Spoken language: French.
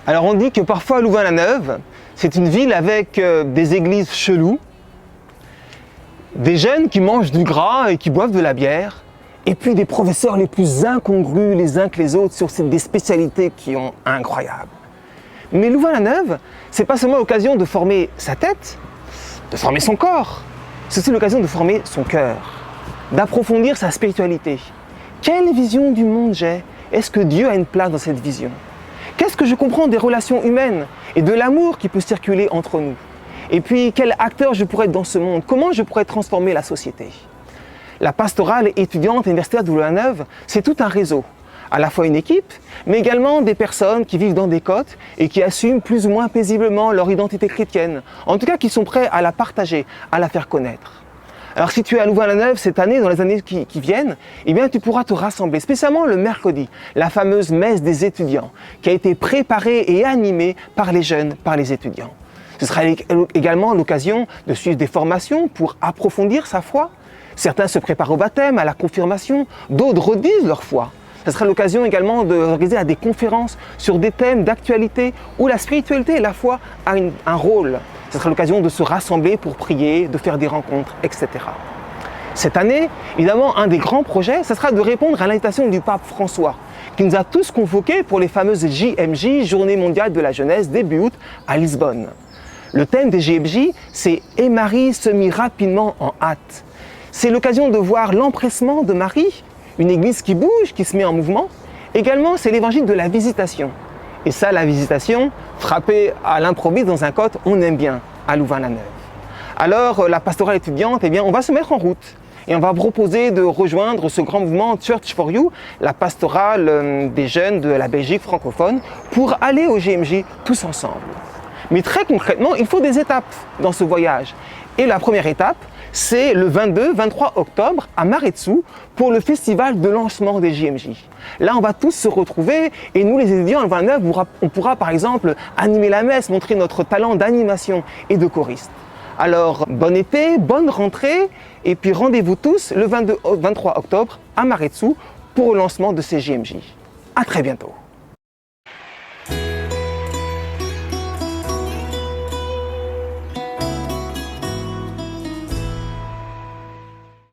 Alors on dit que parfois Louvain-la-Neuve, c'est une ville avec des églises cheloues, des jeunes qui mangent du gras et qui boivent de la bière, et puis des professeurs les plus incongrus les uns que les autres sur des spécialités qui sont incroyables. Mais Louvain-la-Neuve, c'est pas seulement l'occasion de former sa tête, de former son corps, c'est aussi l'occasion de former son cœur, d'approfondir sa spiritualité. Quelle vision du monde j'ai? Est-ce que Dieu a une place dans cette vision? Qu'est-ce que je comprends des relations humaines et de l'amour qui peut circuler entre nous? Et puis, quel acteur je pourrais être dans ce monde? Comment je pourrais transformer la société? La pastorale étudiante universitaire de Louvain-la-Neuve, c'est tout un réseau. À la fois une équipe, mais également des personnes qui vivent dans des côtes et qui assument plus ou moins paisiblement leur identité chrétienne. En tout cas, qui sont prêts à la partager, à la faire connaître. Alors si tu es à Louvain-la-Neuve cette année, dans les années qui viennent, eh bien tu pourras te rassembler, spécialement le mercredi, la fameuse messe des étudiants, qui a été préparée et animée par les jeunes, par les étudiants. Ce sera également l'occasion de suivre des formations pour approfondir sa foi. Certains se préparent au baptême, à la confirmation, d'autres redisent leur foi. Ce sera l'occasion également d'organiser des conférences sur des thèmes d'actualité où la spiritualité et la foi a un rôle. Ce sera l'occasion de se rassembler pour prier, de faire des rencontres, etc. Cette année, évidemment, un des grands projets, ce sera de répondre à l'invitation du pape François, qui nous a tous convoqués pour les fameuses JMJ, Journée mondiale de la jeunesse, début août, à Lisbonne. Le thème des JMJ, c'est « Et Marie se mit rapidement en hâte ». C'est l'occasion de voir l'empressement de Marie, une église qui bouge, qui se met en mouvement. Également, c'est l'évangile de la visitation. Et ça, la visitation, frappée à l'improviste dans un côte, on aime bien à Louvain-la-Neuve. Alors, la pastorale étudiante, eh bien, on va se mettre en route. Et on va proposer de rejoindre ce grand mouvement Church for You, la pastorale des jeunes de la Belgique francophone, pour aller au GMJ tous ensemble. Mais très concrètement, il faut des étapes dans ce voyage. Et la première étape, c'est le 22-23 octobre à Maretsu pour le festival de lancement des JMJ. Là, on va tous se retrouver et nous, les étudiants à Louvain-la-Neuve, on pourra par exemple animer la messe, montrer notre talent d'animation et de choriste. Alors, bon été, bonne rentrée et puis rendez-vous tous le 22-23 octobre à Maretsu pour le lancement de ces JMJ. À très bientôt.